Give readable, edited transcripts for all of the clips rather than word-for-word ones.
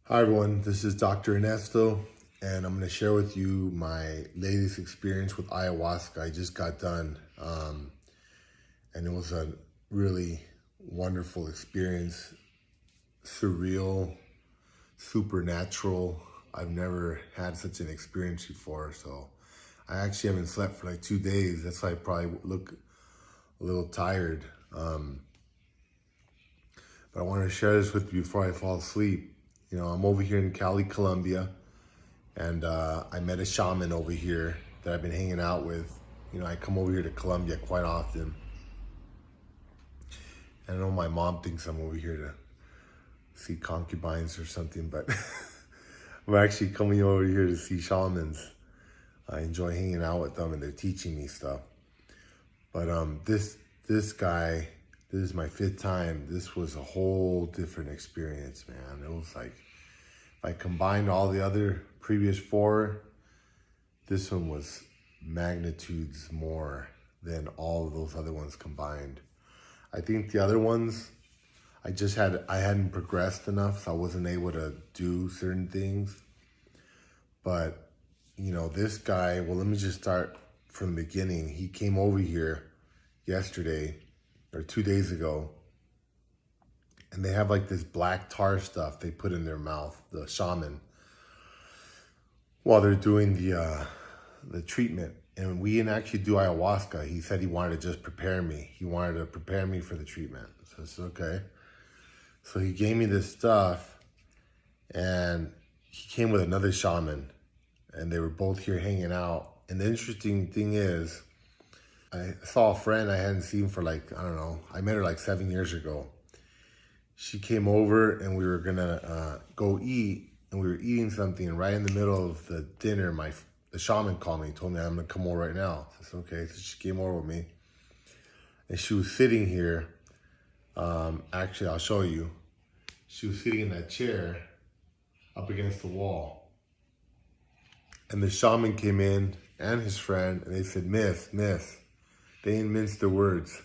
Hi everyone, this is Dr. Ernesto, and I'm going to share with you my latest experience with ayahuasca. I just got done, and it was a really wonderful experience, surreal, supernatural. I've never had such an experience before, so I actually haven't slept for like 2 days. That's why I probably look a little tired. But I wanted to share this with you before I fall asleep. You know, I'm over here in Cali, Colombia, and I met a shaman over here that I've been hanging out with. You know, I come over here to Colombia quite often. I know my mom thinks I'm over here to see concubines or something, but I'm actually coming over here to see shamans. I enjoy hanging out with them and they're teaching me stuff. But this guy, this is my 5th time. This was a whole different experience, man. It was like, if I combined all the other previous 4, this one was magnitudes more than all of those other ones combined. I think the other ones, I hadn't progressed enough, so I wasn't able to do certain things. But, you know, this guy, well, let me just start from the beginning. He came over here yesterday or 2 days ago, and they have like this black tar stuff they put in their mouth, the shaman, while they're doing the treatment. And we didn't actually do ayahuasca. He said he wanted to just prepare me. He wanted to prepare me for the treatment. So I said, okay. So he gave me this stuff, and he came with another shaman, and they were both here hanging out. And the interesting thing is, I saw a friend I hadn't seen for like, I don't know, I met her like 7 years ago. She came over and we were gonna go eat, and we were eating something, and right in the middle of the dinner, the shaman called me, told me I'm gonna come over right now. I said, okay, so she came over with me, and she was sitting here. Actually, I'll show you. She was sitting in that chair up against the wall. And the shaman came in and his friend, and they said, Miss. They didn't mince their words.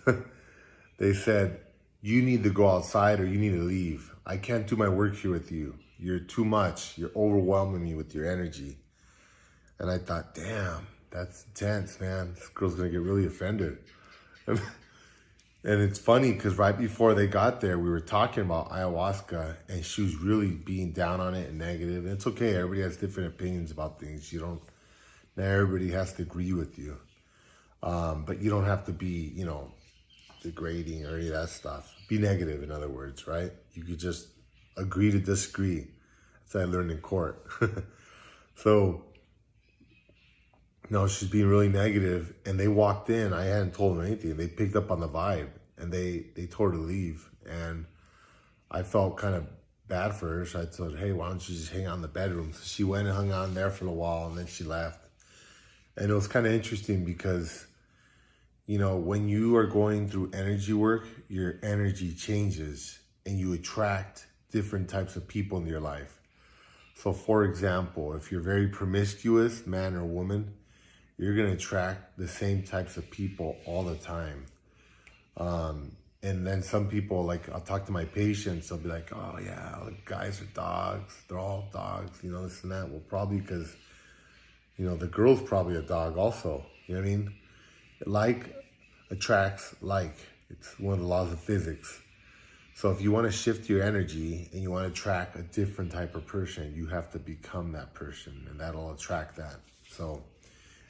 They said, you need to go outside or you need to leave. I can't do my work here with you. You're too much. You're overwhelming me with your energy. And I thought, damn, that's intense, man. This girl's gonna get really offended. And it's funny because right before they got there, we were talking about ayahuasca, and she was really being down on it and negative. And it's okay, everybody has different opinions about things. Not everybody has to agree with you. But you don't have to be, you know, degrading or any of that stuff. Be negative, in other words, right? You could just agree to disagree. That's what I learned in court. So, no, she's being really negative, and they walked in. I hadn't told them anything. They picked up on the vibe, and they told her to leave. And I felt kind of bad for her, so I said, hey, why don't you just hang out in the bedroom? So she went and hung out in there for a while, and then she left. And it was kind of interesting because, you know, when you are going through energy work, your energy changes and you attract different types of people in your life. So for example, if you're very promiscuous, man or woman, you're going to attract the same types of people all the time. And then some people, like, I'll talk to my patients, they'll be like, oh yeah, guys are dogs. They're all dogs, you know, this and that. Well, probably because, you know, the girl's probably a dog also. You know what I mean? Like attracts like. It's one of the laws of physics. So if you want to shift your energy and you want to attract a different type of person, you have to become that person, and that'll attract that. So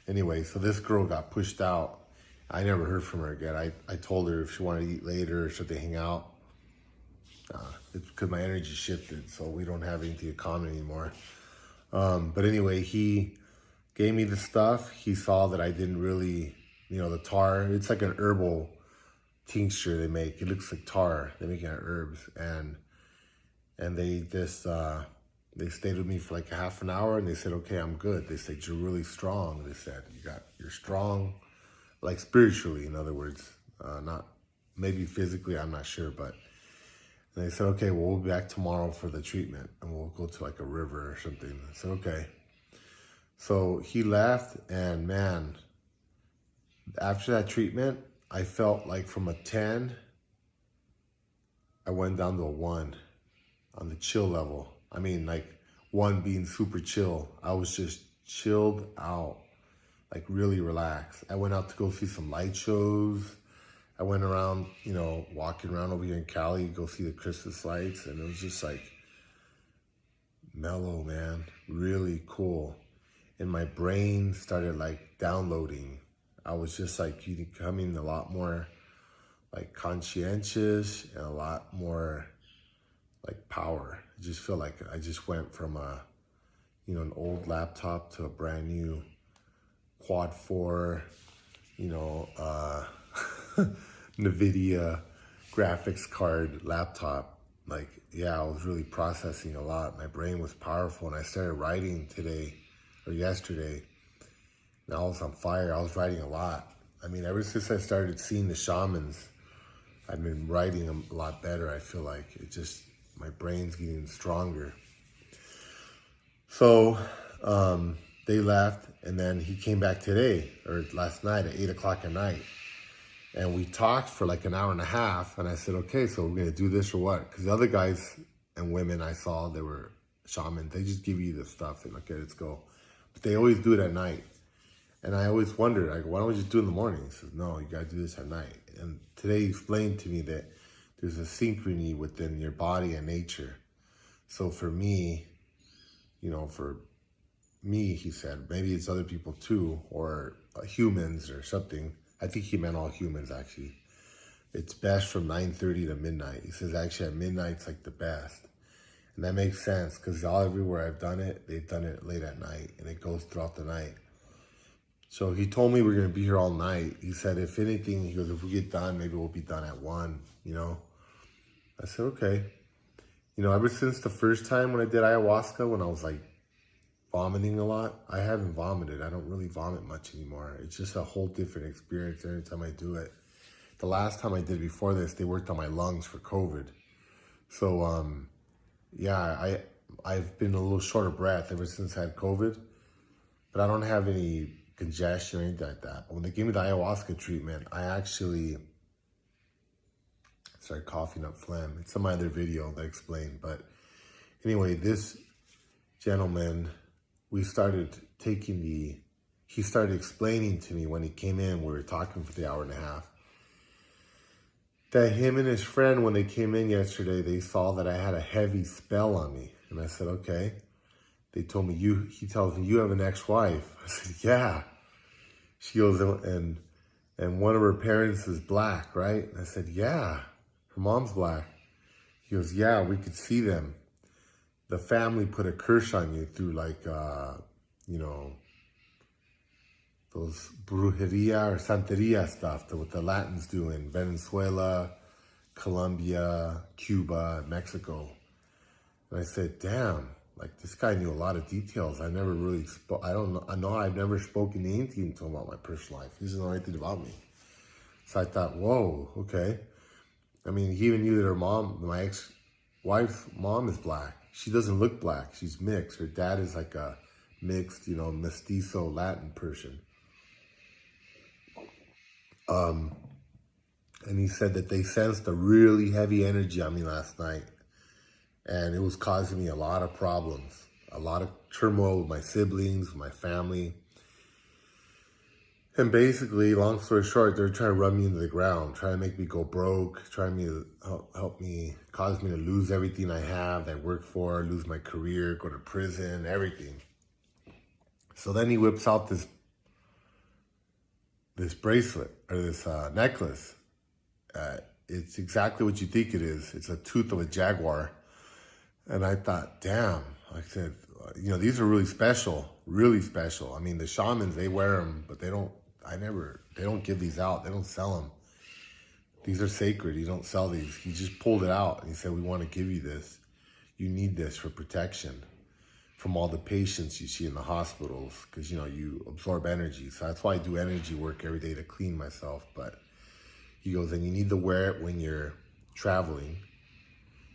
anyway, so this girl got pushed out. I never heard from her again. I told her if she wanted to eat later or should they hang out. It's because my energy shifted, so we don't have anything in common anymore. But anyway, he gave me the stuff. He saw that I didn't really, you know, the tar, it's like an herbal tincture they make. It looks like tar. They make it out of herbs. And they just, they stayed with me for like a half an hour, and they said, okay, I'm good. They said, you're really strong. They said, you're strong, like spiritually, in other words, not maybe physically, I'm not sure, but and they said, okay, well, we'll be back tomorrow for the treatment, and we'll go to like a river or something. I said, okay. So he left, and man, after that treatment, I felt like from a 10, I went down to a 1 on the chill level. I mean, like one being super chill. I was just chilled out, like really relaxed. I went out to go see some light shows. I went around, you know, walking around over here in Cali, go see the Christmas lights, and it was just like mellow, man, really cool. And my brain started like downloading. I was just like becoming a lot more like conscientious and a lot more like power. I just feel like I just went from an old laptop to a brand new quad 4, NVIDIA graphics card laptop. Like, yeah, I was really processing a lot. My brain was powerful, and I started writing today or yesterday. And I was on fire. I was writing a lot. I mean, ever since I started seeing the shamans, I've been writing a lot better. I feel like my brain's getting stronger. So they left, and then he came back today, or last night at 8 o'clock at night. And we talked for like an hour and a half, and I said, okay, so we're gonna do this or what? Because the other guys and women I saw, they were shamans. They just give you the stuff and okay, let's go. But they always do it at night. And I always wondered, like, why don't we just do it in the morning? He says, no, you gotta do this at night. And today he explained to me that there's a synchrony within your body and nature. So for me, he said, maybe it's other people too, or humans or something. I think he meant all humans, actually. It's best from 9:30 to midnight. He says, actually, at midnight, it's like the best. And that makes sense, because everywhere I've done it, they've done it late at night, and it goes throughout the night. So he told me we're going to be here all night. He said, if anything, he goes, if we get done, maybe we'll be done at 1, I said, okay. Ever since the first time when I did ayahuasca, when I was like vomiting a lot, I haven't vomited. I don't really vomit much anymore. It's just a whole different experience every time I do it. The last time I did it before this, they worked on my lungs for COVID. So, yeah, I've been a little short of breath ever since I had COVID, but I don't have any congestion or anything like that. But when they gave me the ayahuasca treatment, I actually started coughing up phlegm. It's in my other video that I explained. But anyway, this gentleman, he started explaining to me when he came in, we were talking for the hour and a half, that him and his friend, when they came in yesterday, they saw that I had a heavy spell on me. And I said, okay. They told me, he tells me, you have an ex-wife. I said, yeah. She goes, and one of her parents is black, right? And I said, yeah, her mom's black. He goes, yeah, we could see them. The family put a curse on you through like, those brujeria or santeria stuff that what the Latins do in Venezuela, Colombia, Cuba, Mexico. And I said, damn, like this guy knew a lot of details. I never really I've never spoken anything to him about my personal life. He doesn't know anything about me. So I thought, whoa, okay. I mean, he even knew that her mom, my ex-wife's mom, is black. She doesn't look black. She's mixed. Her dad is like a mixed, mestizo Latin person. And he said that they sensed a really heavy energy on me last night. And it was causing me a lot of problems, a lot of turmoil with my siblings, with my family. And basically, long story short, they're trying to run me into the ground, trying to make me go broke, trying to cause me to lose everything I have, that I work for, lose my career, go to prison, everything. So then he whips out this bracelet, or this necklace. It's exactly what you think it is. It's a tooth of a jaguar. And I thought, damn, I said, these are really special, really special. I mean, the shamans, they wear them, but they don't give these out. They don't sell them. These are sacred. You don't sell these. He just pulled it out and he said, we want to give you this. You need this for protection from all the patients you see in the hospitals, because, you absorb energy. So that's why I do energy work every day to clean myself. But he goes, and you need to wear it when you're traveling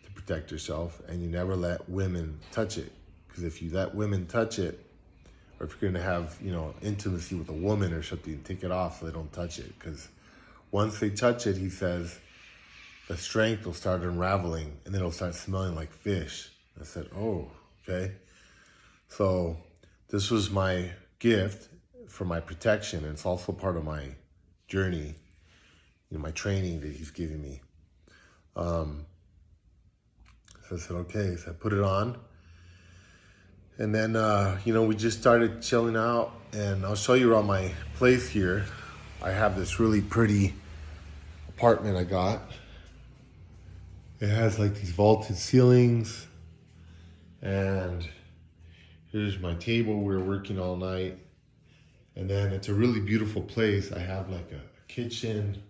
to protect yourself, and you never let women touch it. Because if you let women touch it, or if you're going to have, intimacy with a woman or something, take it off so they don't touch it. Because once they touch it, he says, the strength will start unraveling, and then it'll start smelling like fish. I said, oh, okay. So this was my gift for my protection. And it's also part of my journey, my training that he's giving me. So I said, okay. So I put it on. And then, we just started chilling out. And I'll show you around my place here. I have this really pretty apartment I got. It has like these vaulted ceilings. And here's my table. We're working all night. And then it's a really beautiful place. I have like a kitchen.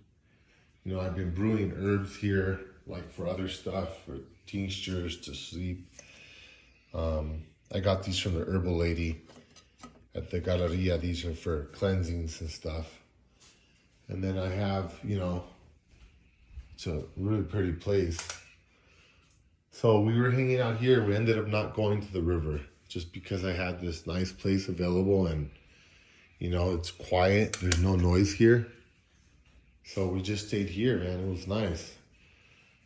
I've been brewing herbs here, like for other stuff, for tinctures to sleep. I got these from the herbal lady at the Galleria. These are for cleansings and stuff. And then I have, it's a really pretty place. So we were hanging out here. We ended up not going to the river just because I had this nice place available and, it's quiet. There's no noise here. So we just stayed here, man. It was nice.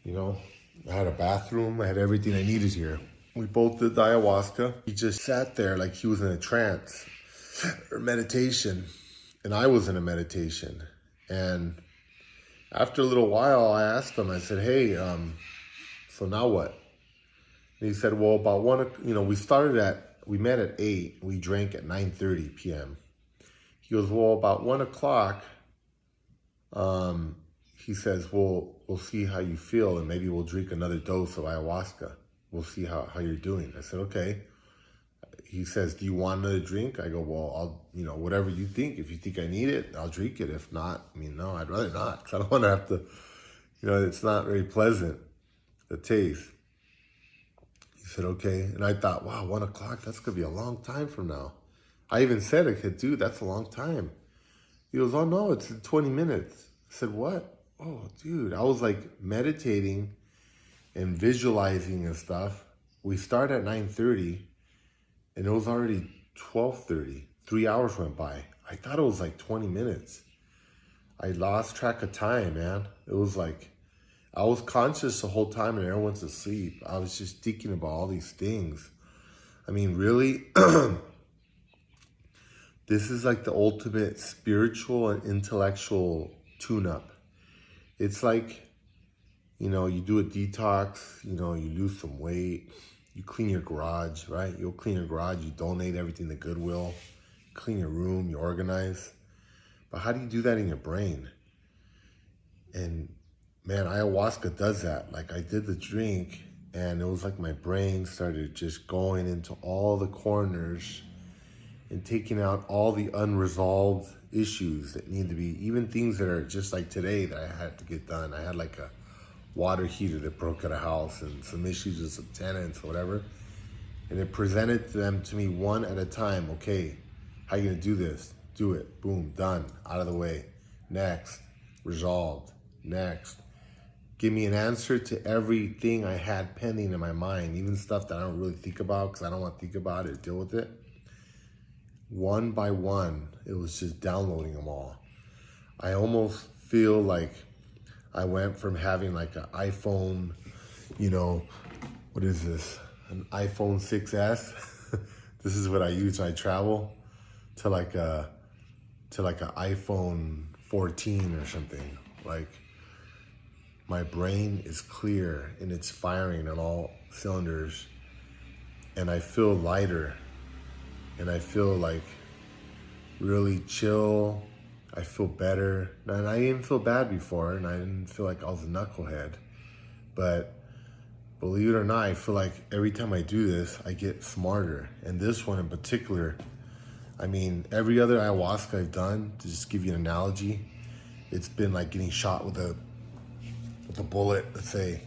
I had a bathroom. I had everything I needed here. We both did the ayahuasca. He just sat there like he was in a trance or meditation. And I was in a meditation. And after a little while, I asked him, I said, hey, so now what? And he said, well, about we met at 8. We drank at 9:30 p.m. He goes, well, about 1 o'clock, he says, well, we'll see how you feel and maybe we'll drink another dose of ayahuasca. We'll see how you're doing. I said, okay. He says, do you want another drink? I go, well, I'll, whatever you think. If you think I need it, I'll drink it. If not, no, I'd rather not. Because I don't want to have to, it's not very pleasant, the taste. He said, okay. And I thought, wow, 1 o'clock, that's going to be a long time from now. I even said, I said, dude, that's a long time. He goes, oh, no, it's in 20 minutes. I said, what? Oh, dude, I was like meditating and visualizing and stuff. We started at 9:30 and it was already 12:30. 3 hours went by. I thought it was like 20 minutes. I lost track of time, man. It was like, I was conscious the whole time and everyone's asleep. I was just thinking about all these things. I mean, really, this is like the ultimate spiritual and intellectual tune-up. It's like, you do a detox, you lose some weight, you clean your garage, right? You'll clean your garage, you donate everything to Goodwill, clean your room, you organize. But how do you do that in your brain? And man, ayahuasca does that. Like I did the drink and it was like my brain started just going into all the corners and taking out all the unresolved issues that need to be, even things that are just like today that I had to get done. I had like a water heater that broke at a house and some issues with some tenants or whatever. And it presented them to me one at a time. Okay, how you gonna do this? Do it, boom, done, out of the way. Next, resolved, next. Give me an answer to everything I had pending in my mind, even stuff that I don't really think about because I don't want to think about it or deal with it. One by one, it was just downloading them all. I almost feel like I went from having like an iPhone, what is this? An iPhone 6S. This is what I use when I travel, to like an iPhone 14 or something. Like my brain is clear and it's firing on all cylinders, and I feel lighter, and I feel like really chill. I feel better. And I didn't feel bad before, and I didn't feel like I was a knucklehead. But believe it or not, I feel like every time I do this, I get smarter. And this one in particular, I mean, every other ayahuasca I've done, to just give you an analogy, it's been like getting shot with a bullet, let's say,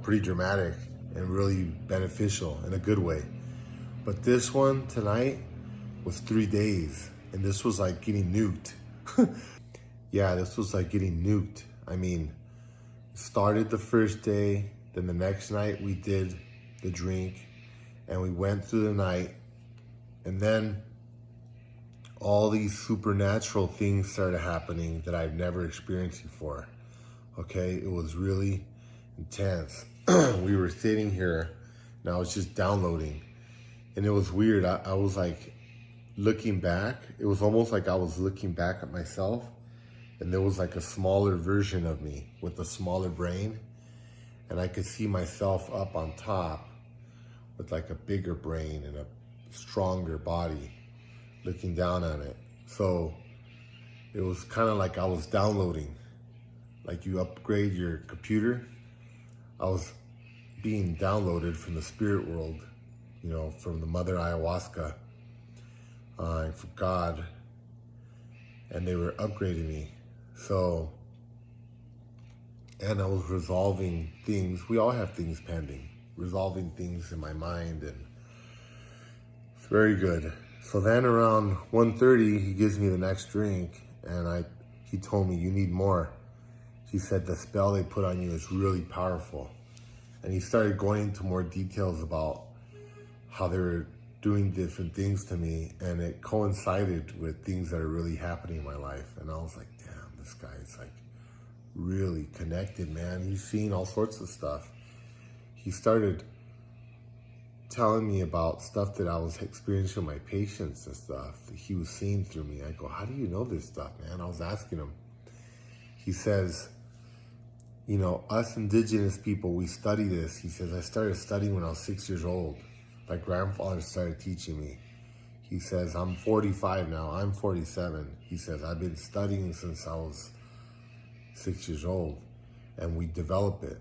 pretty dramatic and really beneficial in a good way. But this one tonight was 3 days, and this was like getting nuked. Yeah, this was like getting nuked. I mean, it started the first day, then the next night we did the drink, and we went through the night, and then all these supernatural things started happening that I've never experienced before. Okay, it was really intense. We were sitting here and I was just downloading. And it was weird. I was like looking back. It was almost like I was looking back at myself, and there was like a smaller version of me with a smaller brain, and I could see myself up on top with like a bigger brain and a stronger body looking down on it. So it was kind of like I was downloading, like you upgrade your computer. I was being downloaded from the spirit world, you know, from the mother ayahuasca, from God, and they were upgrading me. So, and I was resolving things. We all have things pending, resolving things in my mind, and it's very good. So then around 1:30, he gives me the next drink, and he told me, you need more. He said the spell they put on you is really powerful. And he started going into more details about how they were doing different things to me, and it coincided with things that are really happening in my life. And I was like, damn, this guy's like really connected, man. He's seen all sorts of stuff. He started telling me about stuff that I was experiencing with my patients and stuff that he was seeing through me. I go, how do you know this stuff, man? I was asking him. He says, you know, us indigenous people, we study this. He says, I started studying when I was 6 years old. My grandfather started teaching me. He says, I'm 45 now, I'm 47. He says, I've been studying since I was 6 years old, and we develop it.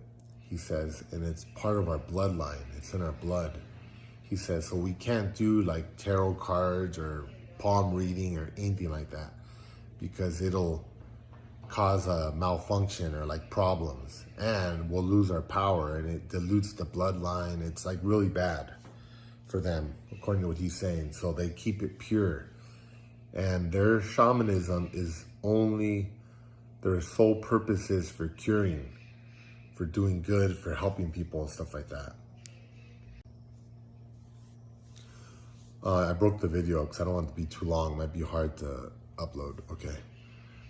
He says, and it's part of our bloodline. It's in our blood. He says, so we can't do like tarot cards or palm reading or anything like that, because it'll cause a malfunction or like problems, and we'll lose our power, and it dilutes the bloodline. It's like really bad for them, according to what he's saying. So they keep it pure, and their shamanism is only, their sole purpose is for curing, for doing good, for helping people and stuff like that. I broke the video because I don't want it to be too long. It might be hard to upload. Okay.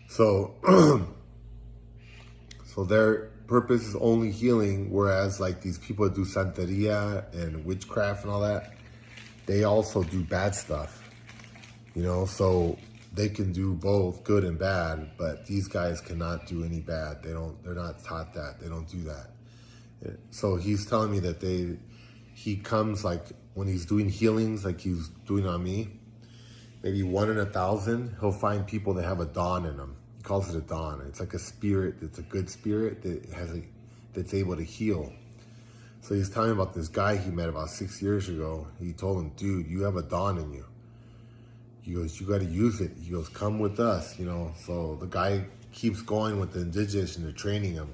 So, so their purpose is only healing, whereas like these people that do Santeria and witchcraft and all that, they also do bad stuff, you know, so they can do both good and bad, but these guys cannot do any bad. They're not taught that. They don't do that. So he's telling me that he comes like when he's doing healings, like he's doing on me, maybe 1 in 1,000, he'll find people that have a dawn in them. He calls it a dawn. It's like a spirit that's a good spirit that that's able to heal. So he's telling me about this guy he met about 6 years ago. He told him, dude, you have a dawn in you. He goes, you got to use it. He goes, come with us, you know. So the guy keeps going with the indigenous, and they're training him,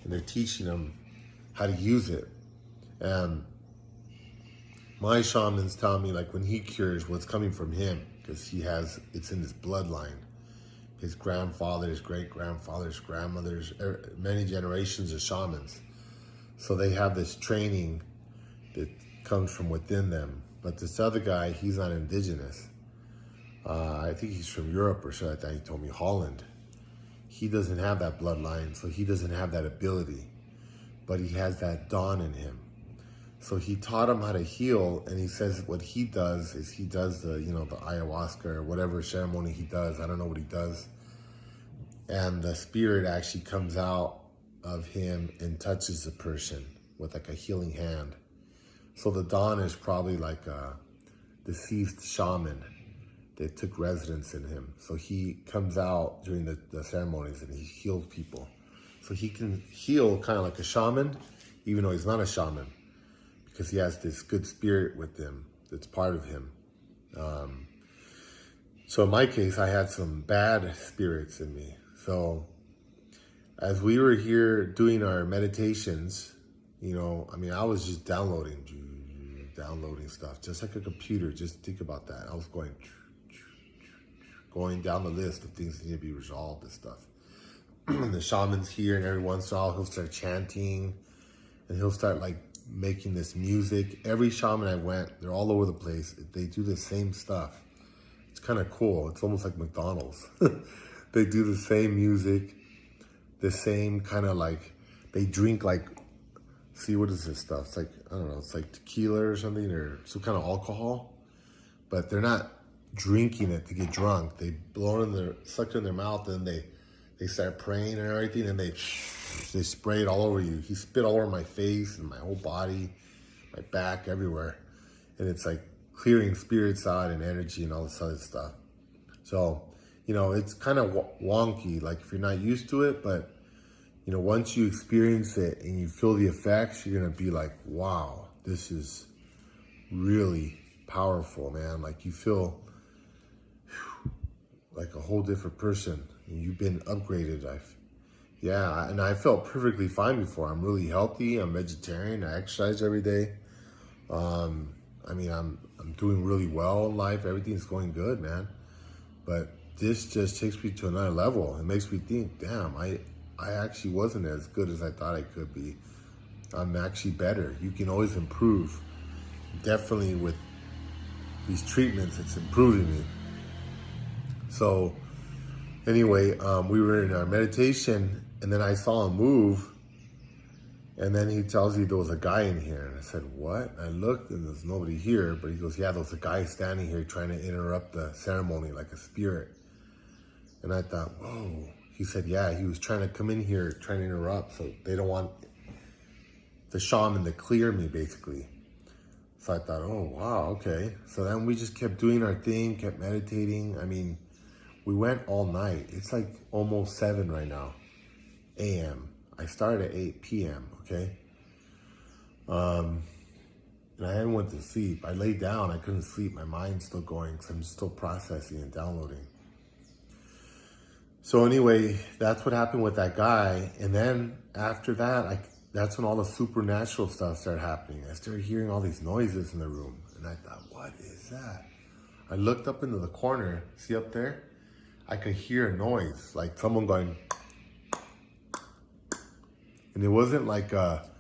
and they're teaching him how to use it. And my shamans tell me, like, when he cures, what's coming from him, because it's in his bloodline. His grandfathers, great-grandfathers, grandmothers, many generations of shamans. So they have this training that comes from within them. But this other guy, he's not indigenous. I think he's from Europe or something like that. He told me Holland. He doesn't have that bloodline, so he doesn't have that ability. But he has that dawn in him. So he taught him how to heal, and he says what he does is he does the, you know, the ayahuasca or whatever ceremony he does. I don't know what he does. And the spirit actually comes out of him and touches the person with like a healing hand. So the dawn is probably like a deceased shaman that took residence in him. So he comes out during the ceremonies and he heals people. So he can heal kind of like a shaman, even though he's not a shaman, because he has this good spirit with him that's part of him. So in my case, I had some bad spirits in me. So as we were here doing our meditations, you know, I mean, I was just downloading stuff, just like a computer. Just think about that. I was going down the list of things that need to be resolved and stuff. The shaman's here, and every once in a while he'll start chanting, and he'll start like making this music. Every shaman I went, they're all over the place. They do the same stuff. It's kind of cool. It's almost like McDonald's. They do the same music, the same kind of like, they drink like, see, what is this stuff? It's like I don't know, it's like tequila or something, or some kind of alcohol, but they're not drinking it to get drunk. They blow it in their, suck it in their mouth, and they start praying and everything, and they spray it all over you. He spit all over my face and my whole body, my back, everywhere. And it's like clearing spirits out and energy and all this other stuff. So, you know, it's kind of wonky, like if you're not used to it, but you know, once you experience it and you feel the effects, you're gonna be like, wow, this is really powerful, man. Like you feel like a whole different person. You've been upgraded. And I felt perfectly fine before. I'm really healthy. I'm vegetarian. I exercise every day. I mean, I'm doing really well in life. Everything's going good, man. But this just takes me to another level. It makes me think, damn, I actually wasn't as good as I thought I could be. I'm actually better. You can always improve. Definitely with these treatments, it's improving me. So anyway, we were in our meditation, and then I saw him move, and then he tells me there was a guy in here. And I said, what? I looked, and there's nobody here, but he goes, yeah, there was a guy standing here trying to interrupt the ceremony like a spirit. And I thought, whoa. He said, yeah, he was trying to come in here, trying to interrupt, so they don't want the shaman to clear me, basically. So I thought, oh, wow, okay. So then we just kept doing our thing, kept meditating. I mean, we went all night. It's like almost 7 right now, a.m. I started at 8 p.m., okay? And I hadn't went to sleep. I laid down, I couldn't sleep. My mind's still going because I'm still processing and downloading. So anyway, that's what happened with that guy. And then after that, that's when all the supernatural stuff started happening. I started hearing all these noises in the room. And I thought, what is that? I looked up into the corner, see up there? I could hear a noise, like someone going, and it wasn't like a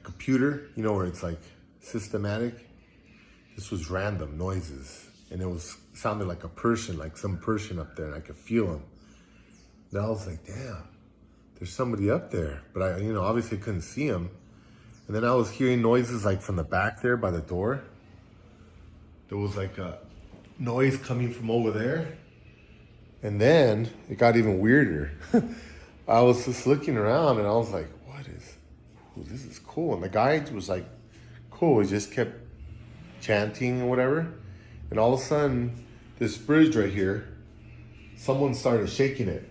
computer, you know, where it's like systematic. This was random noises, and sounded like a person, like some person up there, and I could feel him. And I was like, damn, there's somebody up there, but I, you know, obviously couldn't see him. And then I was hearing noises like from the back there by the door. There was like a noise coming from over there. And then it got even weirder. I was just looking around and I was like, this is cool. And the guy was like, cool. He just kept chanting and whatever. And all of a sudden, this bridge right here, someone started shaking it.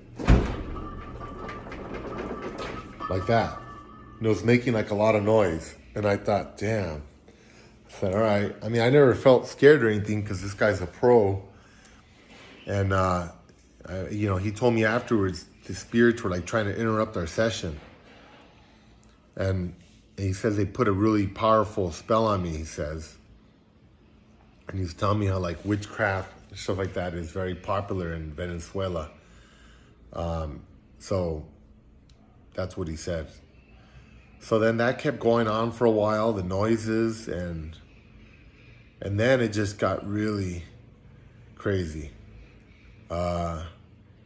Like that. And it was making like a lot of noise. And I thought, damn. I said, all right. I mean, I never felt scared or anything because this guy's a pro. And, you know, he told me afterwards the spirits were like trying to interrupt our session. And he says they put a really powerful spell on me, he says. And he's telling me how like witchcraft, stuff like that is very popular in Venezuela. So that's what he said. So then that kept going on for a while, the noises, and then it just got really crazy.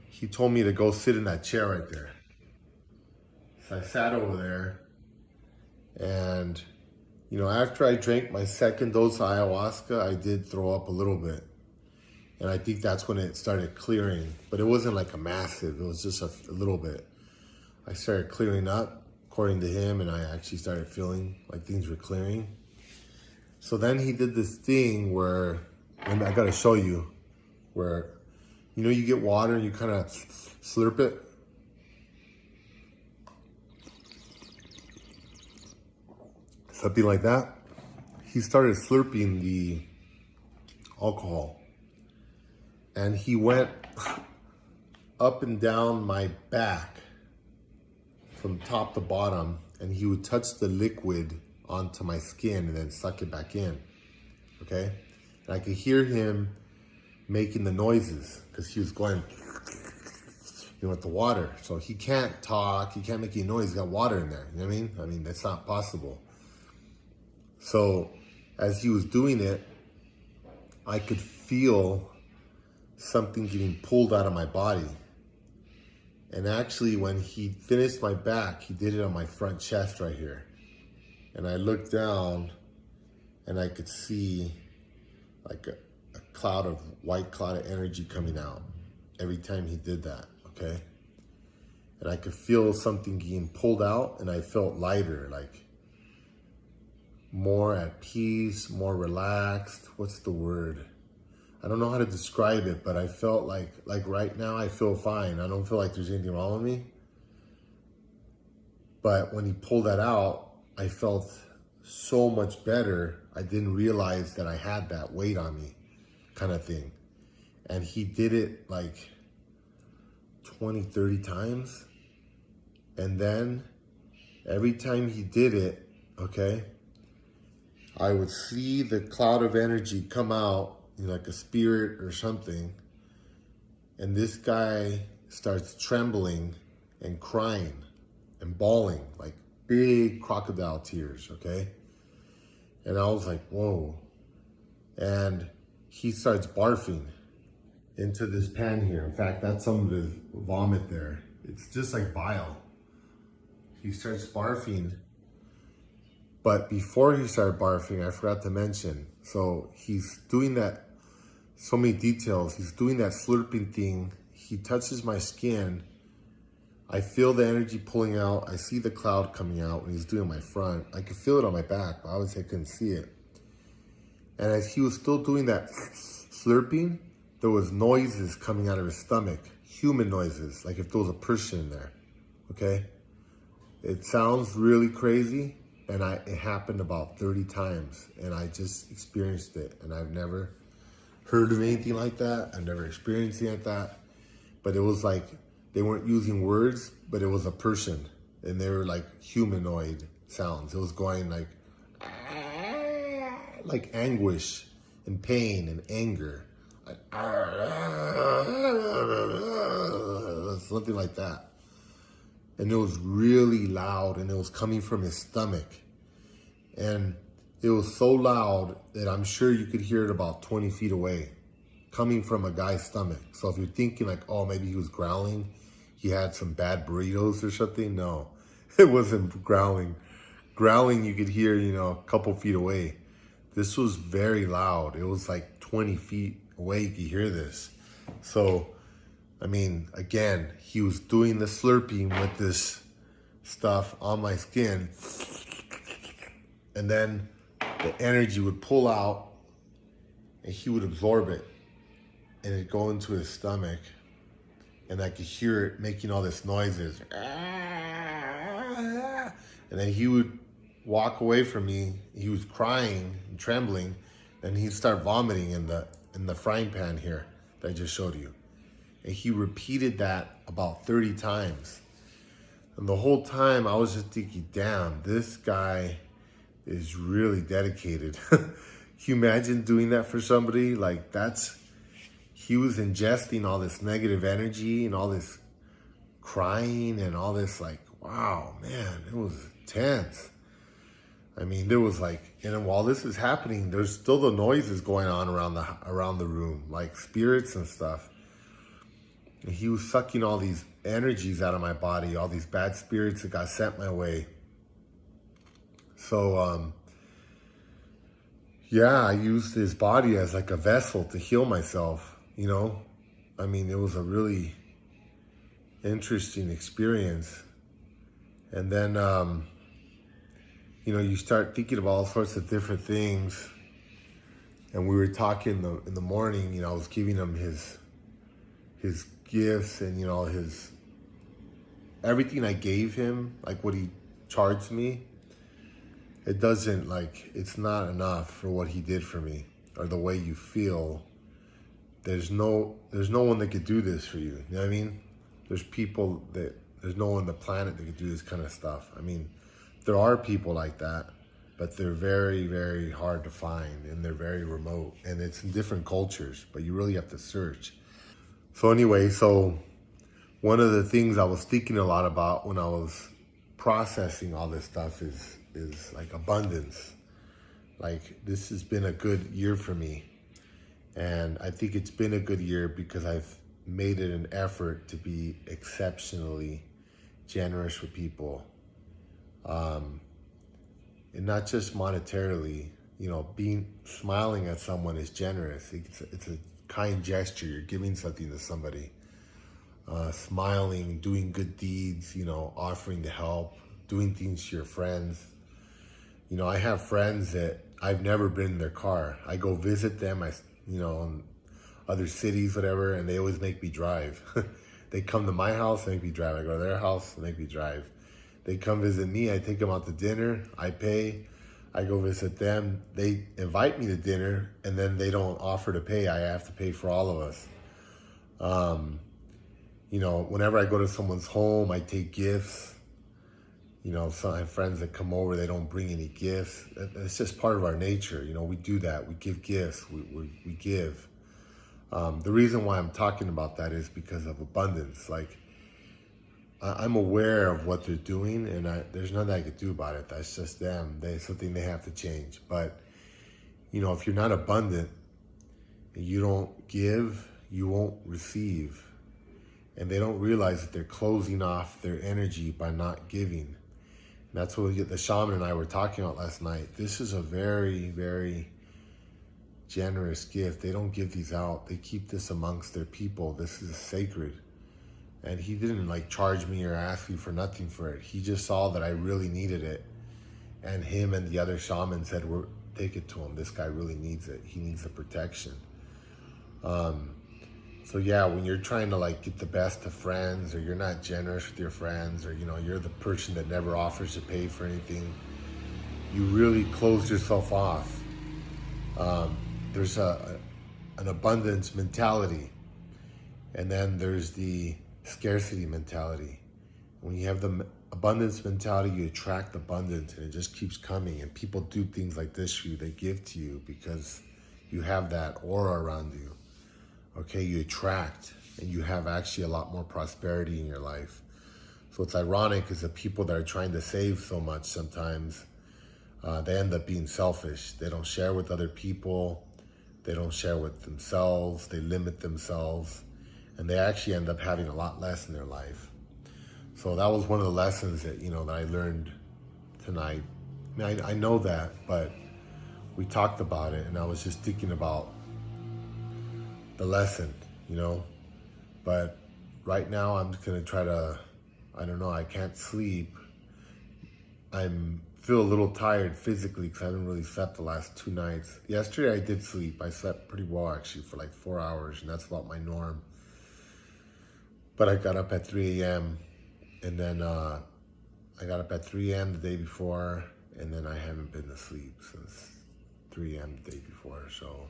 He told me to go sit in that chair right there. So I sat over there, and you know, after I drank my second dose of ayahuasca, I did throw up a little bit. And I think that's when it started clearing, but it wasn't like a massive, it was just a little bit. I started clearing up according to him, and I actually started feeling like things were clearing. So then he did this thing where, and I gotta show you, where, you know, you get water and you kind of slurp it. Something like that. He started slurping the alcohol. And he went up and down my back from top to bottom, and he would touch the liquid onto my skin and then suck it back in, okay? And I could hear him making the noises because he was going, you know, with the water. So he can't talk, he can't make any noise, he's got water in there, you know what I mean? I mean, that's not possible. So as he was doing it, I could feel something getting pulled out of my body. And actually when he finished my back, he did it on my front chest right here. And I looked down and I could see like a cloud of white cloud of energy coming out every time he did that, okay? And I could feel something getting pulled out, and I felt lighter, like more at peace, more relaxed. What's the word? I don't know how to describe it, but I felt like right now I feel fine. I don't feel like there's anything wrong with me. But when he pulled that out, I felt so much better. I didn't realize that I had that weight on me, kind of thing. And he did it like 20, 30 times. And then every time he did it, okay, I would see the cloud of energy come out, you know, like a spirit or something. And this guy starts trembling and crying and bawling, like big crocodile tears, okay? And I was like, whoa. And he starts barfing into this pan here. In fact, that's some of his vomit there. It's just like bile. He starts barfing. But before he started barfing, I forgot to mention, so he's doing that, so many details. He's doing that slurping thing. He touches my skin. I feel the energy pulling out. I see the cloud coming out when he's doing my front. I could feel it on my back, but obviously I couldn't see it. And as he was still doing that slurping, there was noises coming out of his stomach, human noises, like if there was a person in there, okay? It sounds really crazy, and it happened about 30 times, and I just experienced it, and I've never heard of anything like that. I've never experienced anything like that, but it was like, they weren't using words, but it was a person, and they were like humanoid sounds. It was going like anguish and pain and anger, like something like that. And it was really loud, and it was coming from his stomach. And it was so loud that I'm sure you could hear it about 20 feet away, coming from a guy's stomach. So if you're thinking like, oh, maybe he was growling, he had some bad burritos or something. No, it wasn't growling. Growling you could hear, you know, a couple feet away. This was very loud. It was like 20 feet away you could hear this. So, I mean, again, he was doing the slurping with this stuff on my skin. And then the energy would pull out and he would absorb it. And it'd go into his stomach. And I could hear it making all this noises. And then he would walk away from me. He was crying and trembling. And he'd start vomiting in the frying pan here that I just showed you. And he repeated that about 30 times. And the whole time I was just thinking, damn, this guy is really dedicated. Can you imagine doing that for somebody? Like he was ingesting all this negative energy and all this crying and all this like, wow, man, it was intense. I mean, there was like, and while this is happening, there's still the noises going on around the room, like spirits and stuff. And he was sucking all these energies out of my body, all these bad spirits that got sent my way. So, yeah, I used his body as like a vessel to heal myself. You know, I mean, it was a really interesting experience. And then, you know, you start thinking about all sorts of different things. And we were talking in the morning, you know, I was giving him his gifts and, you know, everything I gave him, like what he charged me. It doesn't it's not enough for what he did for me or the way you feel. There's no one that could do this for you. You know what I mean? There's no one on the planet that could do this kind of stuff. I mean, there are people like that, but they're very, very hard to find and they're very remote and it's in different cultures, but you really have to search. So anyway, one of the things I was thinking a lot about when I was processing all this stuff is like abundance. Like this has been a good year for me. And I think it's been a good year because I've made it an effort to be exceptionally generous with people. and not just monetarily. You know, smiling at someone is generous. It's a kind gesture. You're giving something to somebody. Smiling, doing good deeds, you know, offering to help, doing things to your friends. You know, I have friends that I've never been in their car. I go visit them, you know, in other cities, whatever, and they always make me drive. They come to my house, make me drive. I go to their house, make me drive. They come visit me, I take them out to dinner, I pay. I go visit them, they invite me to dinner, and then they don't offer to pay. I have to pay for all of us. You know, whenever I go to someone's home, I take gifts. You know, some I have friends that come over, they don't bring any gifts. It's just part of our nature. You know, we do that. We give gifts. We give. The reason why I'm talking about that is because of abundance. Like, I'm aware of what they're doing, and there's nothing I could do about it. That's just them. It's something they have to change. But, you know, if you're not abundant, and you don't give, you won't receive. And they don't realize that they're closing off their energy by not giving. And that's what the shaman and I were talking about last night. This is a very, very generous gift. They don't give these out. They keep this amongst their people. This is sacred. And he didn't like charge me or ask me for nothing for it. He just saw that I really needed it. And him and the other shaman said, take it to him. This guy really needs it. He needs the protection. So yeah, when you're trying to like get the best of friends, or you're not generous with your friends, or you know, you're the person that never offers to pay for anything, you really close yourself off. There's an abundance mentality, and then there's the scarcity mentality. When you have the abundance mentality, you attract abundance, and it just keeps coming. And people do things like this for you. They give to you because you have that aura around you. Okay, you attract, and you have actually a lot more prosperity in your life. So what's ironic is the people that are trying to save so much sometimes, they end up being selfish. They don't share with other people. They don't share with themselves. They limit themselves, and they actually end up having a lot less in their life. So that was one of the lessons that, you know, that I learned tonight. I mean, I know that, but we talked about it, and I was just thinking about the lesson, you know. But right now I'm just gonna try to, I don't know, I can't sleep. I feel a little tired physically because I haven't really slept the last 2 nights. Yesterday I did sleep. I slept pretty well actually for like 4 hours, and that's about my norm. But I got up at 3 a.m. and then I got up at 3 a.m. the day before, and then I haven't been to sleep since 3 a.m. the day before. So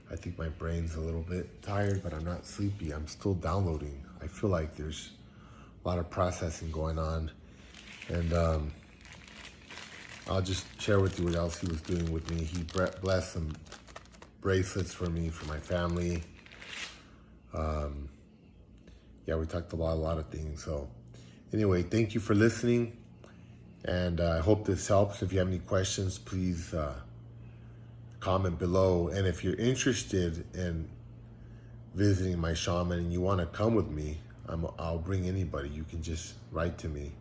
I think my brain's a little bit tired, but I'm not sleepy. I'm still downloading. I feel like there's a lot of processing going on. And I'll just share with you what else he was doing with me. He blessed some bracelets for me, for my family. Yeah, we talked about a lot of things. So anyway, thank you for listening. And I hope this helps. If you have any questions, please comment below. And if you're interested in visiting my shaman and you want to come with me, I'll bring anybody. You can just write to me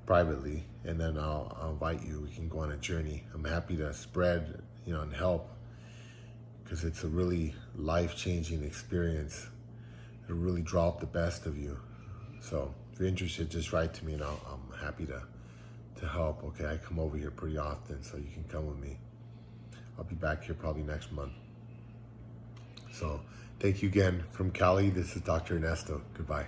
privately, and then I'll invite you. We can go on a journey. I'm happy to spread, you know, and help, because it's a really life-changing experience. It'll really draw up the best of you. So if you're interested, just write to me, and I'm happy to help. Okay, I come over here pretty often, so you can come with me. I'll be back here probably next month. So thank you again from Cali. This is Dr. Ernesto. Goodbye.